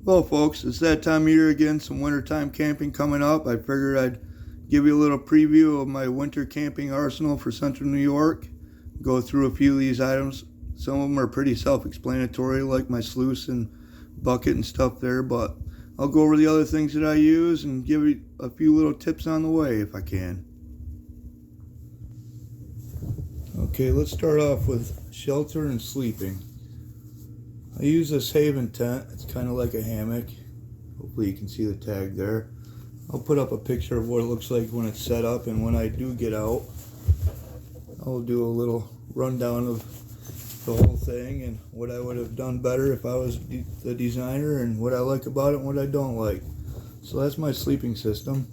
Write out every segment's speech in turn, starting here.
Well, folks, it's that time of year again, some wintertime camping coming up. I figured I'd give you a little preview of my winter camping arsenal for central New York. Go through a few of these items. Some of them are pretty self explanatory, like my sluice and bucket and stuff there, but I'll go over the other things that I use and give you a few little tips on the way if I can. Okay, let's start off with shelter and sleeping. I use this Haven tent. It's kind of like a hammock. Hopefully you can see the tag there. I'll put up a picture of what it looks like when it's set up, and when I do get out, I'll do a little rundown of the whole thing and what I would have done better if I was the designer, and what I like about it and what I don't like. So that's my sleeping system,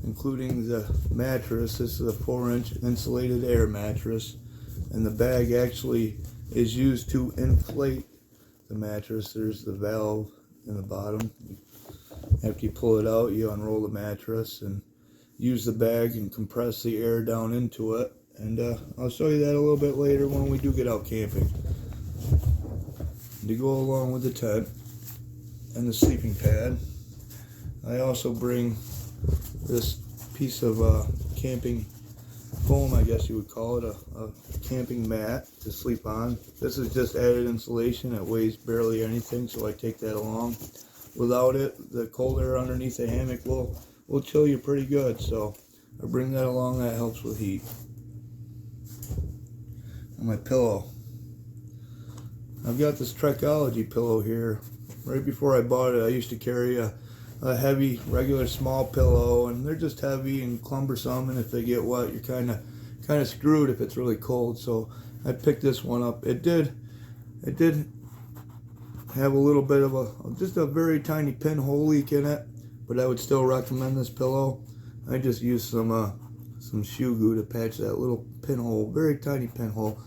including the mattress. This is a 4-inch insulated air mattress, and the bag actually is used to inflate the mattress. There's the valve in the bottom. After you pull it out, you unroll the mattress and use the bag and compress the air down into it. And I'll show you that a little bit later when we do get out camping. To go along with the tent and the sleeping pad, I also bring this piece of camping foam, I guess you would call it, a camping mat to sleep on. This is just added insulation. It weighs barely anything, so I take that along. Without it, the cold air underneath the hammock will chill you pretty good, so I bring that along. That helps with heat. And my pillow. I've got this Trekology pillow here. Right before I bought it, I used to carry a heavy, regular small pillow, and they're just heavy and cumbersome, and if they get wet, you're kind of screwed if it's really cold. So I picked this one up. It did have a little bit of just a very tiny pinhole leak in it, but I would still recommend this pillow. I just used some shoe glue to patch that little pinhole, very tiny pinhole.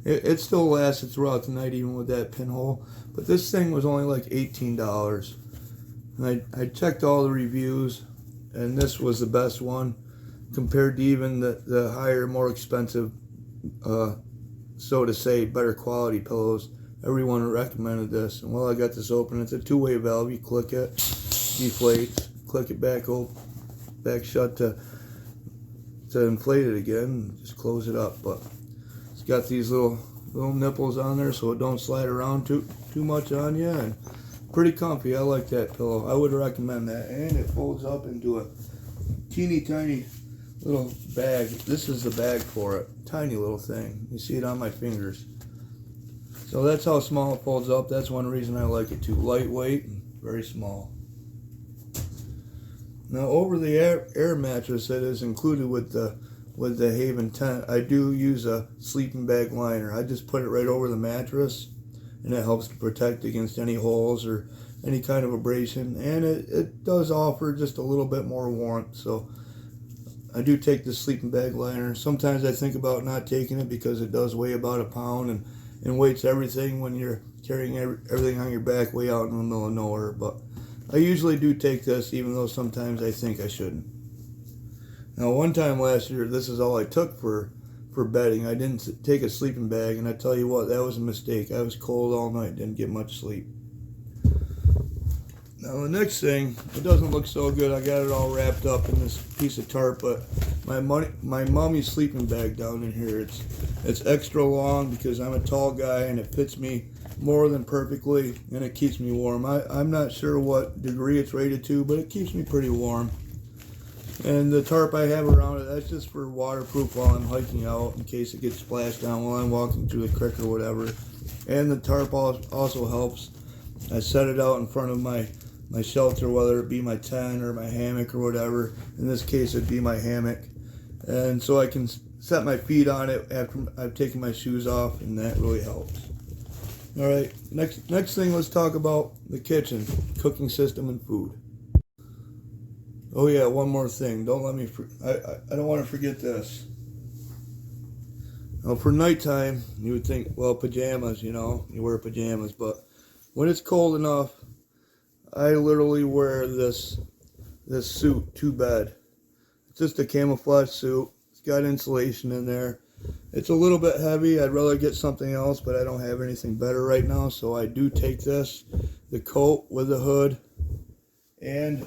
It still lasted throughout the night even with that pinhole, but this thing was only like $18. And I checked all the reviews, and this was the best one compared to even the higher, more expensive, so to say, better quality pillows. Everyone recommended this. And well, I got this open. It's a two-way valve. You click it, deflates, click it back open, back shut to inflate it again, and just close it up. But it's got these little nipples on there so it don't slide around too much on you, and pretty comfy. I like that pillow. I would recommend that. And it folds up into a teeny tiny little bag. This is the bag for it. Tiny little thing. You see it on my fingers. So that's how small it folds up. That's one reason I like it too. Lightweight and very small. Now over the air mattress that is included with the Haven tent, I do use a sleeping bag liner. I just put it right over the mattress, and it helps to protect against any holes or any kind of abrasion, and it does offer just a little bit more warmth. So I do take the sleeping bag liner. Sometimes I think about not taking it because it does weigh about a pound, and weights everything when you're carrying everything on your back way out in the middle of nowhere. But I usually do take this, even though sometimes I think I shouldn't. Now, one time last year, this is all I took for bedding. I didn't take a sleeping bag, and I tell you what, that was a mistake. I was cold all night, didn't get much sleep. Now the next thing, it doesn't look so good. I got it all wrapped up in this piece of tarp, but my mommy's sleeping bag down in here, it's extra long because I'm a tall guy, and it fits me more than perfectly, and it keeps me warm. I'm not sure what degree it's rated to, but it keeps me pretty warm. And the tarp I have around it, that's just for waterproof while I'm hiking out, in case it gets splashed down while I'm walking through the creek or whatever. And the tarp also helps. I set it out in front of my shelter, whether it be my tent or my hammock or whatever. In this case, it'd be my hammock. And so I can set my feet on it after I've taken my shoes off, and that really helps. All right, next thing, let's talk about the kitchen, cooking system, and food. Oh yeah, one more thing. Don't let me. I don't want to forget this. Now for nighttime, you would think, well, pajamas. You wear pajamas. But when it's cold enough, I literally wear this suit to bed. It's just a camouflage suit. It's got insulation in there. It's a little bit heavy. I'd rather get something else, but I don't have anything better right now. So I do take this, the coat with the hood, and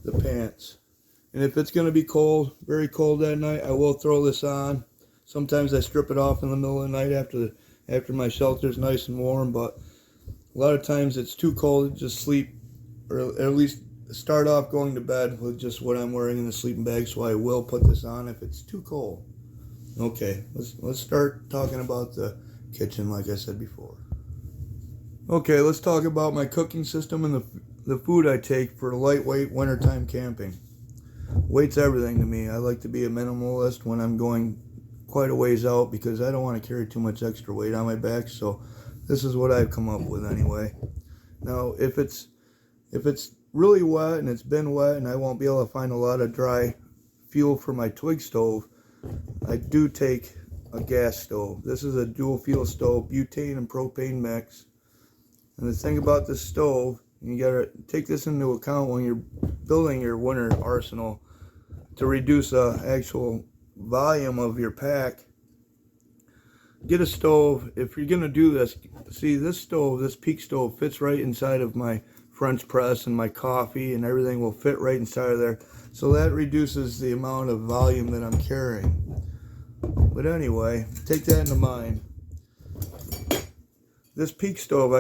the pants. And if it's going to be cold, very cold that night, I will throw this on. Sometimes I strip it off in the middle of the night after my shelter's nice and warm, but a lot of times it's too cold to just sleep, or at least start off going to bed with just what I'm wearing in the sleeping bag, so I will put this on if it's too cold. Okay, let's start talking about the kitchen like I said before. Okay, let's talk about my cooking system and the food I take for lightweight wintertime camping. Weight's everything to me. I like to be a minimalist when I'm going quite a ways out because I don't want to carry too much extra weight on my back, so this is what I've come up with anyway. Now, if it's really wet and it's been wet and I won't be able to find a lot of dry fuel for my twig stove, I do take a gas stove. This is a dual fuel stove, butane and propane mix. And the thing about this stove, you gotta take this into account when you're building your winter arsenal to reduce the actual volume of your pack. Get a stove. If you're gonna do this, see this stove, this Peak stove fits right inside of my French press, and my coffee and everything will fit right inside of there. So that reduces the amount of volume that I'm carrying. But anyway, take that into mind. This Peak stove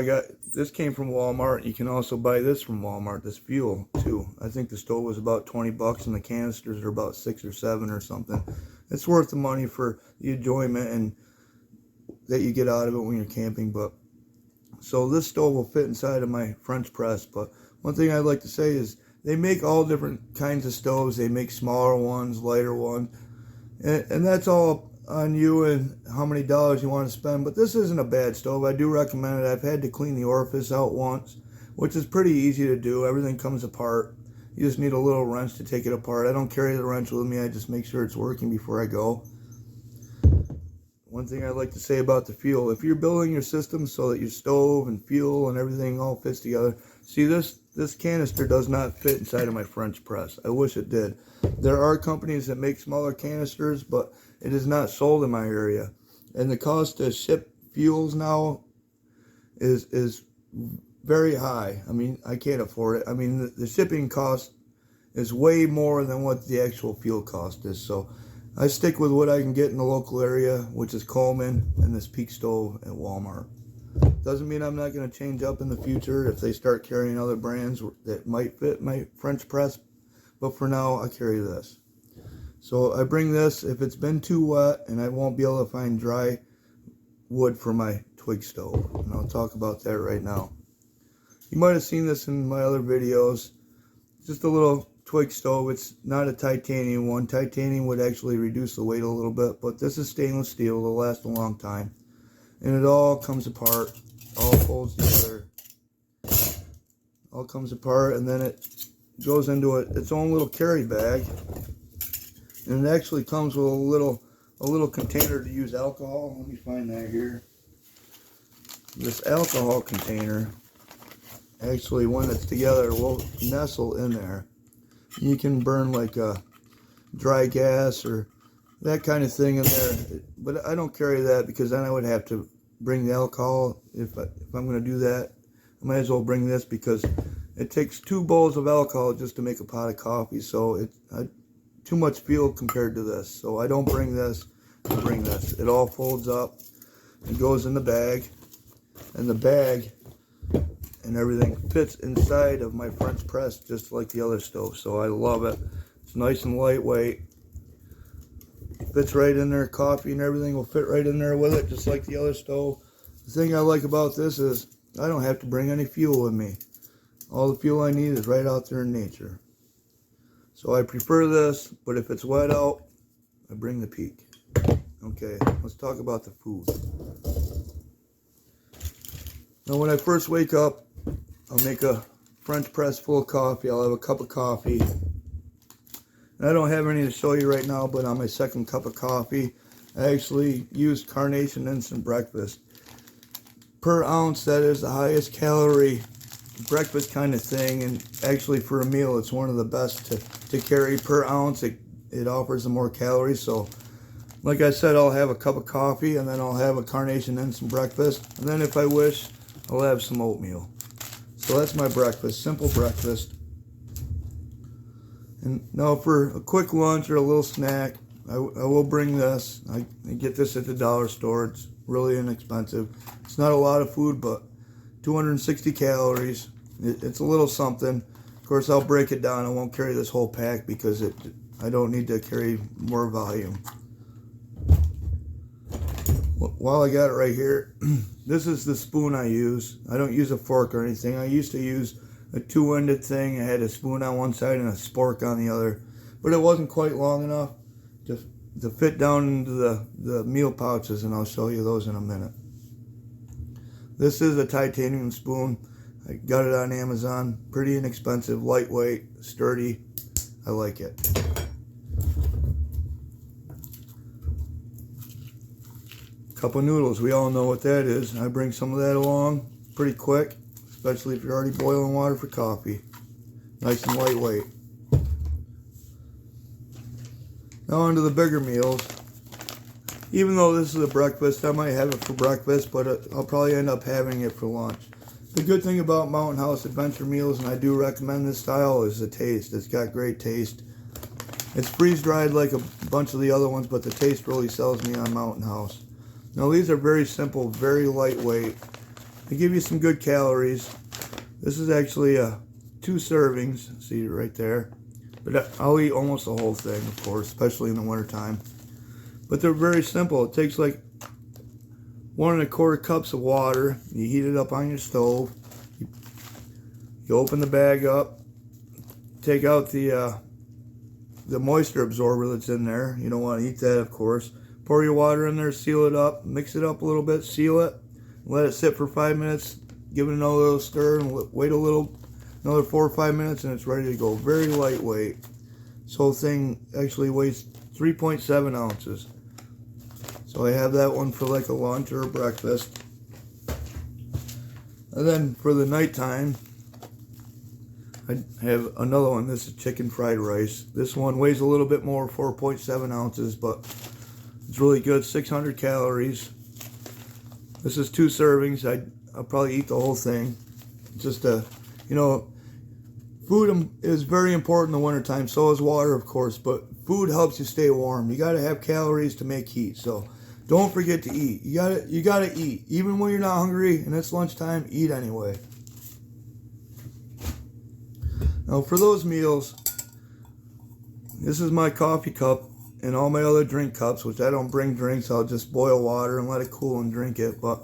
this came from Walmart. You can also buy this from Walmart, this fuel too. I think the stove was about 20 bucks and the canisters are about 6 or 7 or something. It's worth the money for the enjoyment and that you get out of it when you're camping. But so this stove will fit inside of my French press. But one thing I'd like to say is they make all different kinds of stoves. They make smaller ones, lighter ones, and that's all on you and how many dollars you want to spend. But this isn't a bad stove. I do recommend it. I've had to clean the orifice out once, which is pretty easy to do. Everything comes apart. You just need a little wrench to take it apart. I don't carry the wrench with me. I just make sure it's working before I go. One thing I'd like to say about the fuel, if you're building your system so that your stove and fuel and everything all fits together, see this canister does not fit inside of my French press. I wish it did. There are companies that make smaller canisters, but it is not sold in my area. And the cost to ship fuels now is very high. I mean, I can't afford it. I mean, the shipping cost is way more than what the actual fuel cost is. So I stick with what I can get in the local area, which is Coleman and this Peak stove at Walmart. Doesn't mean I'm not going to change up in the future if they start carrying other brands that might fit my French press. But for now, I carry this. So I bring this if it's been too wet and I won't be able to find dry wood for my twig stove. And I'll talk about that right now. You might have seen this in my other videos. Just a little twig stove. It's not a titanium one. Titanium would actually reduce the weight a little bit, but this is stainless steel. It'll last a long time. And it all comes apart, all folds together. All comes apart, and then it goes into its own little carry bag. And it actually comes with a little container to use alcohol. Let me find that here. This alcohol container, actually when it's together, will nestle in there. You can burn like a dry gas or that kind of thing in there. But I don't carry that because then I would have to bring the alcohol. If I'm going to do that, I might as well bring this because it takes 2 bowls of alcohol just to make a pot of coffee. So it's too much fuel compared to this. So I don't bring this. I bring this. It all folds up and goes in the bag. And the bag and everything fits inside of my French press just like the other stove. So I love it. It's nice and lightweight. Fits right in there. Coffee and everything will fit right in there with it, just like the other stove. The thing I like about this is I don't have to bring any fuel with me. All the fuel I need is right out there in nature. So I prefer this, but if it's wet out, I bring the Peak. Okay, let's talk about the food. Now when I first wake up, I'll make a French press full of coffee. I'll have a cup of coffee. And I don't have any to show you right now, but on my second cup of coffee, I actually used Carnation Instant Breakfast. Per ounce, that is the highest calorie breakfast kind of thing, and actually for a meal, it's one of the best to carry per ounce. It it offers some more calories. So like I said, I'll have a cup of coffee, and then I'll have a carnation and some breakfast, and then if I wish, I'll have some oatmeal. So that's my breakfast, simple breakfast. And now for a quick lunch or a little snack, I will bring this. I get this at the dollar store. It's really inexpensive. It's not a lot of food, but 260 calories. It's a little something. Of course, I'll break it down. I won't carry this whole pack because I don't need to carry more volume. While I got it right here, this is the spoon I use. I don't use a fork or anything. I used to use a two-ended thing. I had a spoon on one side and a spork on the other, but it wasn't quite long enough to fit down into the meal pouches, and I'll show you those in a minute. This is a titanium spoon. I got it on Amazon. Pretty inexpensive, lightweight, sturdy. I like it. Cup of noodles, we all know what that is. I bring some of that along pretty quick, especially if you're already boiling water for coffee. Nice and lightweight. Now on to the bigger meals. Even though this is a breakfast, I might have it for breakfast, but I'll probably end up having it for lunch. The good thing about Mountain House Adventure Meals, and I do recommend this style, is the taste. It's got great taste. It's freeze-dried like a bunch of the other ones, but the taste really sells me on Mountain House. Now these are very simple, very lightweight. They give you some good calories. This is actually 2 servings, see it right there. But I'll eat almost the whole thing, of course, especially in the wintertime. But they're very simple. It takes like 1 1/4 cups of water. You heat it up on your stove. You open the bag up, take out the moisture absorber that's in there. You don't want to eat that, of course. Pour your water in there, seal it up, mix it up a little bit, seal it, let it sit for 5 minutes, give it another little stir, and wait another 4 or 5 minutes, and it's ready to go. Very lightweight. This whole thing actually weighs 3.7 ounces. So I have that one for like a lunch or a breakfast. And then for the nighttime, I have another one. This is chicken fried rice. This one weighs a little bit more, 4.7 ounces, but it's really good, 600 calories. This is 2 servings. I'll probably eat the whole thing. Just food is very important in the wintertime. So is water, of course, but food helps you stay warm. You got to have calories to make heat. So don't forget to eat. You gotta eat. Even when you're not hungry and it's lunchtime, eat anyway. Now for those meals, this is my coffee cup and all my other drink cups, which I don't bring drinks. I'll just boil water and let it cool and drink it. But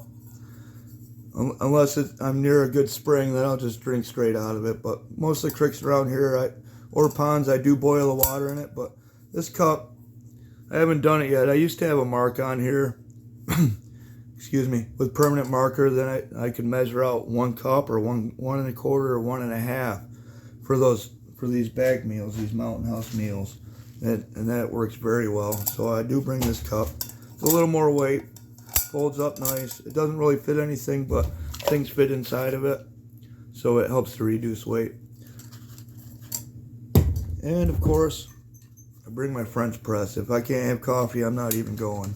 unless I'm near a good spring, then I'll just drink straight out of it. But most of the creeks around here or ponds, I do boil the water in it. But this cup, I haven't done it yet. I used to have a mark on here, excuse me, with permanent marker. Then I could measure out 1 cup or 1 1/4 or 1 1/2 for these bag meals, these Mountain House meals. And that works very well. So I do bring this cup. It's a little more weight. Folds up nice. It doesn't really fit anything, but things fit inside of it. So it helps to reduce weight. And of course, I bring my French press. If I can't have coffee, I'm not even going.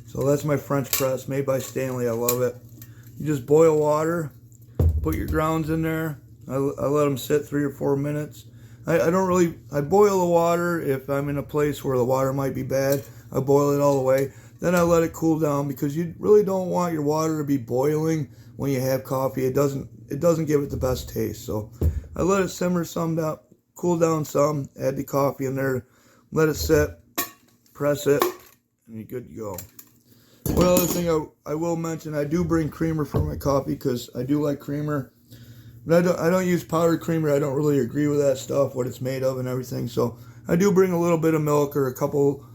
So that's my French press, made by Stanley. I love it. You just boil water, put your grounds in there. I let them sit 3 or 4 minutes. I boil the water if I'm in a place where the water might be bad. I boil it all the way. Then I let it cool down, because you really don't want your water to be boiling when you have coffee. It doesn't give it the best taste. So I let it simmer some down, cool down some, add the coffee in there, let it sit, press it, and you're good to go. One other thing I will mention, I do bring creamer for my coffee, because I do like creamer. But I don't use powdered creamer. I don't really agree with that stuff, what it's made of and everything. So I do bring a little bit of milk or a couple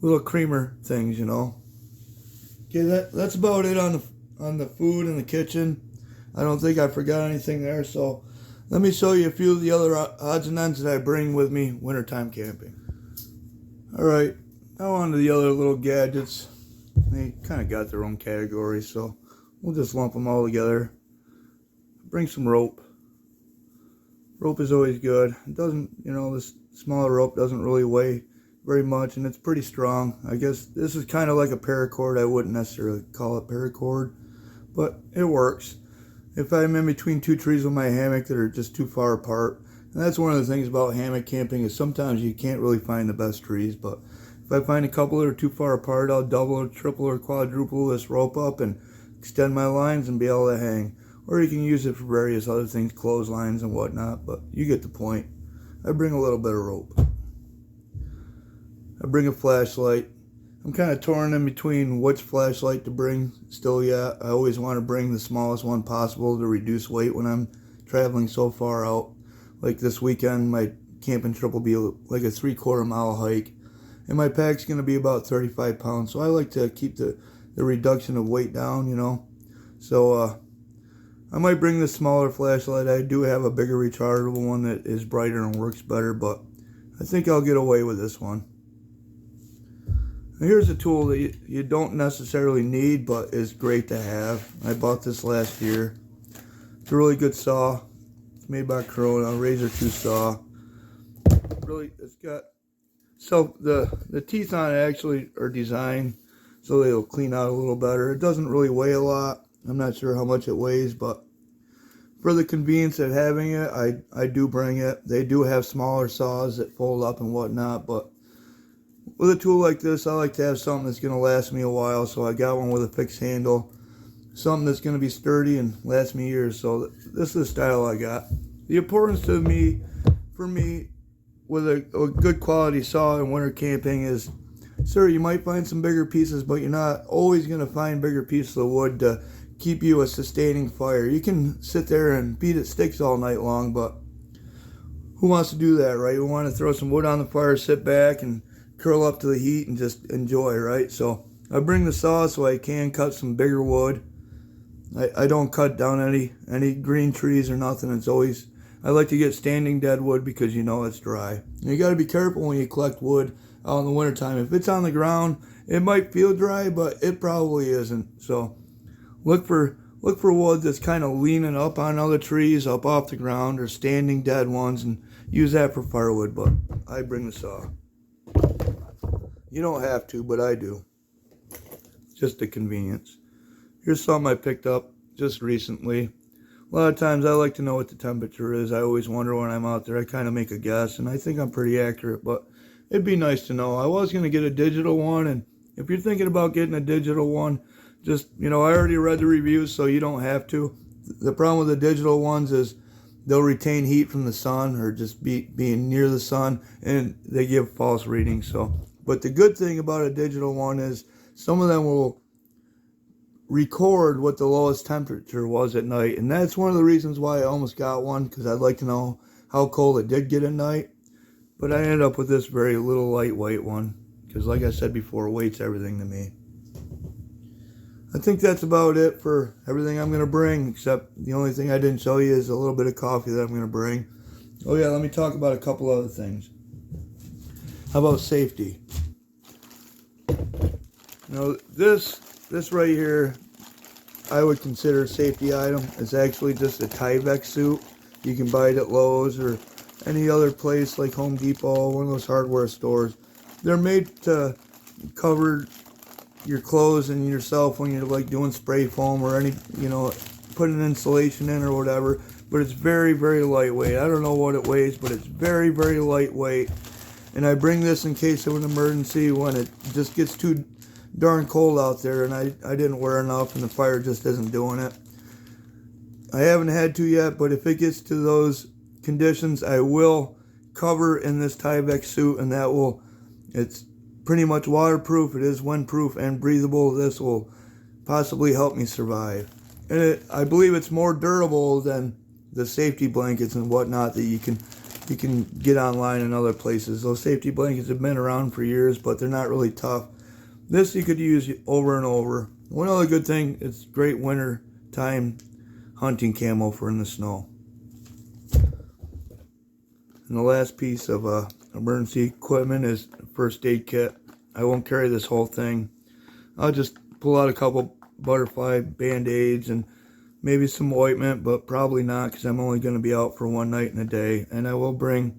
little creamer things, Okay, that's about it on the food in the kitchen. I don't think I forgot anything there. So let me show you a few of the other odds and ends that I bring with me wintertime camping. All right, now on to the other little gadgets. They kind of got their own categories, so we'll just lump them all together. Bring some rope. Rope is always good. It doesn't, you know, this smaller rope doesn't really weigh very much, and it's pretty strong. I guess this is kind of like a paracord. I wouldn't necessarily call it paracord, but it works. If I'm in between two trees with my hammock that are just too far apart, and that's one of the things about hammock camping is sometimes you can't really find the best trees, but if I find a couple that are too far apart, I'll double or triple or quadruple this rope up and extend my lines and be able to hang. Or you can use it for various other things, clotheslines and whatnot, but you get the point. I bring a little bit of rope. I bring a flashlight. I'm kind of torn in between which flashlight to bring still yet. I always want to bring the smallest one possible to reduce weight when I'm traveling so far out. Like this weekend, my camping trip will be like a 3/4 mile hike. And my pack's going to be about 35 pounds. So I like to keep the reduction of weight down, you know. So I might bring the smaller flashlight. I do have a bigger rechargeable one that is brighter and works better, but I think I'll get away with this one. Now here's a tool that you don't necessarily need, but is great to have. I bought this last year. It's a really good saw. It's made by Corona, Razor 2 saw. Really, it's got... So the teeth on it actually are designed so they'll clean out a little better. It doesn't really weigh a lot. I'm not sure how much it weighs, but for the convenience of having it, I do bring it. They do have smaller saws that fold up and whatnot, but with a tool like this, I like to have something that's going to last me a while, so I got one with a fixed handle. Something that's going to be sturdy and last me years, so this is the style I got. The importance for me, with a good quality saw in winter camping is, sir, you might find some bigger pieces, but you're not always going to find bigger pieces of wood to keep you a sustaining fire. You can sit there and beat at sticks all night long, but who wants to do that, right? We want to throw some wood on the fire, sit back and curl up to the heat and just enjoy, right? So I bring the saw so I can cut some bigger wood. I don't cut down any green trees or nothing. It's always... I like to get standing dead wood because you know it's dry. And you got to be careful when you collect wood out in the wintertime. If it's on the ground, it might feel dry, but it probably isn't. So look for wood that's kind of leaning up on other trees, up off the ground, or standing dead ones, and use that for firewood. But I bring the saw. You don't have to, but I do. Just a convenience. Here's something I picked up just recently. A lot of times I like to know what the temperature is. I always wonder when I'm out there. I kind of make a guess, and I think I'm pretty accurate, but it'd be nice to know. I was going to get a digital one, and if you're thinking about getting a digital one, just, you know, I already read the reviews, so you don't have to. The problem with the digital ones is they'll retain heat from the sun or just being near the sun, and they give false readings. So, but the good thing about a digital one is some of them will record what the lowest temperature was at night, and that's one of the reasons why I almost got one, because I'd like to know how cold it did get at night. But I ended up with this very little lightweight one, because like I said before, weight's everything to me. I think that's about it for everything I'm going to bring, except the only thing I didn't show you is a little bit of coffee that I'm going to bring. Oh yeah, let me talk about a couple other things. How about safety? You know, this right here, I would consider a safety item. It's actually just a Tyvek suit. You can buy it at Lowe's or any other place like Home Depot, one of those hardware stores. They're made to cover your clothes and yourself when you're like doing spray foam or any, you know, putting insulation in or whatever. But it's very, very lightweight. I don't know what it weighs, but it's very, very lightweight. And I bring this in case of an emergency when it just gets too darn cold out there and I didn't wear enough and the fire just isn't doing it. I haven't had to yet, but if it gets to those conditions, I will cover in this Tyvek suit, and it's pretty much waterproof. It is windproof and breathable. This will possibly help me survive. And I believe it's more durable than the safety blankets and whatnot that you can get online and other places. Those safety blankets have been around for years, but they're not really tough. This you could use over and over. One other good thing, it's great winter time hunting camo for in the snow. And the last piece of emergency equipment is a first aid kit. I won't carry this whole thing. I'll just pull out a couple butterfly band-aids and maybe some ointment, but probably not because I'm only going to be out for one night and a day. And I will bring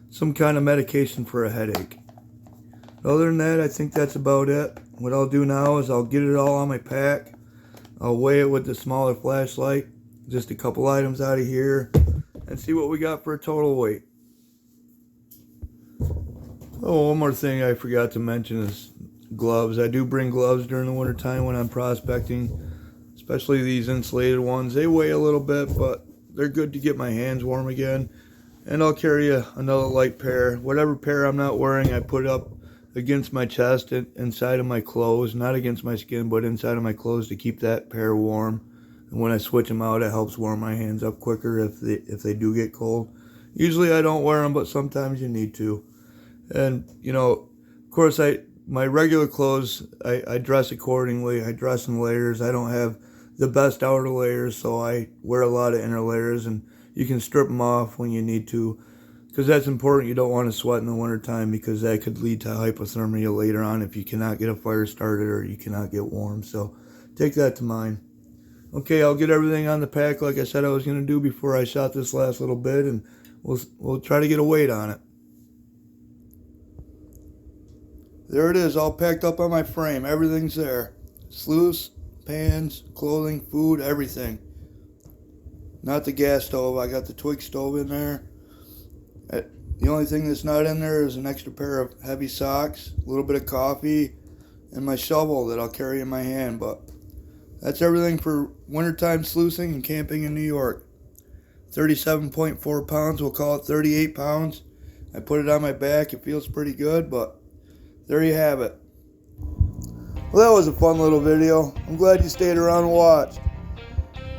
some kind of medication for a headache. Other than that, I think that's about it. What I'll do now is I'll get it all on my pack. I'll weigh it with the smaller flashlight, just a couple items out of here, and see what we got for a total weight. Oh, one more thing I forgot to mention is gloves. I do bring gloves during the winter time when I'm prospecting, especially these insulated ones. They weigh a little bit, but they're good to get my hands warm again. And I'll carry another light pair. Whatever pair I'm not wearing, I put up against my chest inside of my clothes, not against my skin, but inside of my clothes to keep that pair warm. And when I switch them out, it helps warm my hands up quicker if they do get cold. Usually I don't wear them, but sometimes you need to. And, you know, of course, my regular clothes, I dress accordingly. I dress in layers. I don't have the best outer layers, so I wear a lot of inner layers, and you can strip them off when you need to, because that's important. You don't want to sweat in the wintertime because that could lead to hypothermia later on if you cannot get a fire started or you cannot get warm. So take that to mind. Okay, I'll get everything on the pack like I said I was going to do before I shot this last little bit, and we'll try to get a weight on it. There it is, all packed up on my frame. Everything's there. Sluice, pans, clothing, food, everything. Not the gas stove. I got the twig stove in there. The only thing that's not in there is an extra pair of heavy socks, a little bit of coffee, and my shovel that I'll carry in my hand. But that's everything for wintertime sluicing and camping in New York. 37.4 pounds, we'll call it 38 pounds. I put it on my back. It feels pretty good, but there you have it. Well, that was a fun little video. I'm glad you stayed around and watched.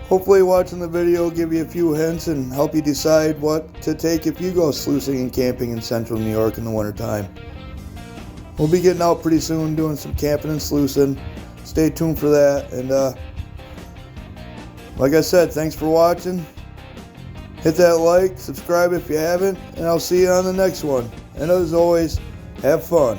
Hopefully watching the video will give you a few hints and help you decide what to take if you go sluicing and camping in central New York in the wintertime. We'll be getting out pretty soon doing some camping and sluicing. Stay tuned for that. And like I said, thanks for watching. Hit that like, subscribe if you haven't, and I'll see you on the next one. And as always, have fun.